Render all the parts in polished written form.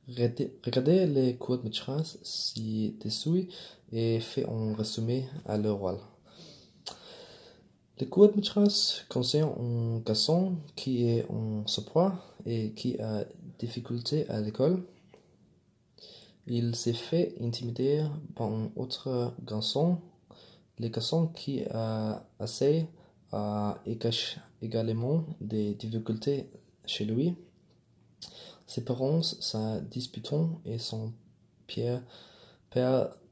Regardez les courts-métrages ci-dessous et fait un résumé à l'oral. Les courts-métrages concernent un garçon qui est en surpoids et qui a difficulté à l'école. Il s'est fait intimider par un autre garçon. Le garçon qui a assez a également des difficultés chez lui. Ses parents se disputent et son père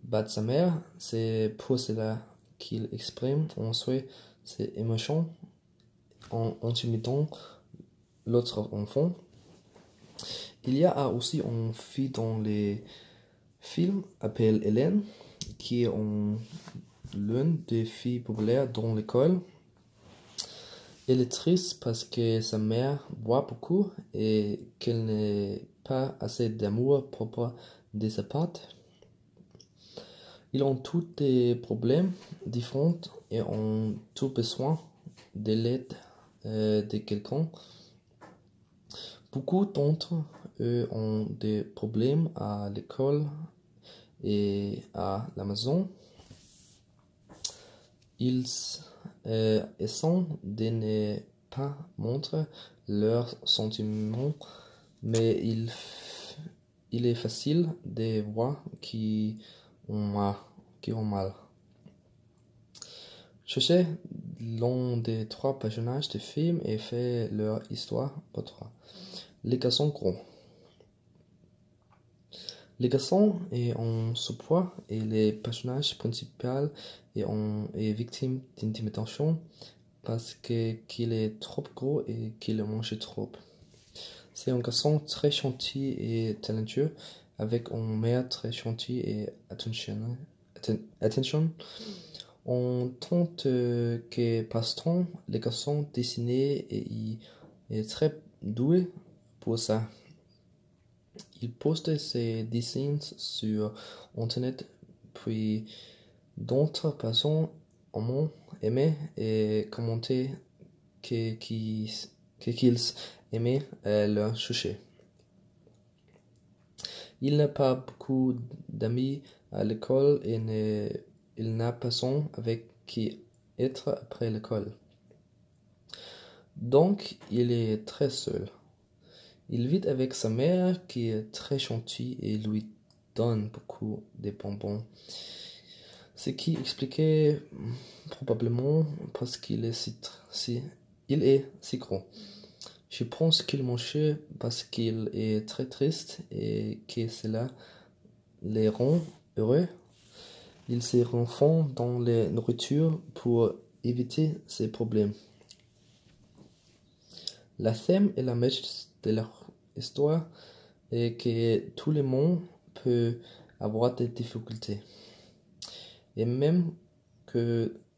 bat sa mère. C'est pour cela qu'il exprime ensuite ses émotions en intimidant l'autre enfant. Il y a aussi une fille dans les films appelée Hélène, qui est l'une des filles populaires dans l'école. Elle est triste parce que sa mère boit beaucoup et qu'elle n'a pas assez d'amour propre de sa part. Ils ont tous des problèmes différents et ont tous besoin de l'aide de quelqu'un. Beaucoup d'entre eux ont des problèmes à l'école et à la maison. Ils essaient de ne pas montrer leurs sentiments, mais il est facile de voir qu'ils ont mal. Cherchez l'un des trois personnages du film et fait leur histoire pour toi. Les garçons gros. Le garçon est en surpoids et le personnage principal est victime d'intimidation parce qu'il est trop gros et qu'il mange trop. C'est un garçon très gentil et talentueux avec une mère très gentille et attention. En tant que passe-temps, le garçon dessine et il est très doué pour ça. Il poste ses dessins sur Internet, puis d'autres personnes ont aimé et commenté qu'ils aimaient le chercher. Il n'a pas beaucoup d'amis à l'école et il n'a personne avec qui être après l'école. Donc, il est très seul. Il vit avec sa mère qui est très gentille et lui donne beaucoup de bonbons. Ce qui expliquait probablement parce qu'il est si gros. Je pense qu'il mange parce qu'il est très triste et que cela les rend heureux. Il se renferme dans la nourriture pour éviter ces problèmes. La thème et la message de leur histoire est que tout le monde peut avoir des difficultés. Et même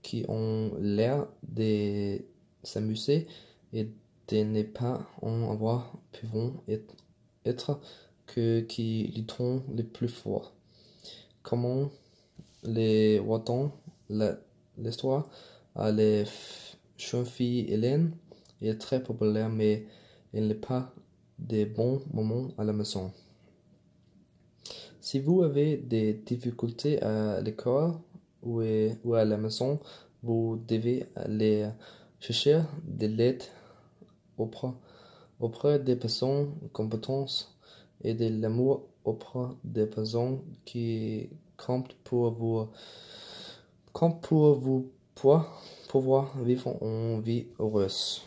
qui ont l'air de s'amuser et de ne pas en avoir pouvant être que qui lutteront les plus forts. Comment les voit-on l'histoire à la jeune fille Hélène est très populaire, mais elle n'a pas de bons moments à la maison. Si vous avez des difficultés à l'école ou à la maison, vous devez aller chercher de l'aide auprès des personnes compétentes et de l'amour auprès des personnes qui comptent pour vous pouvoir vivre une vie heureuse.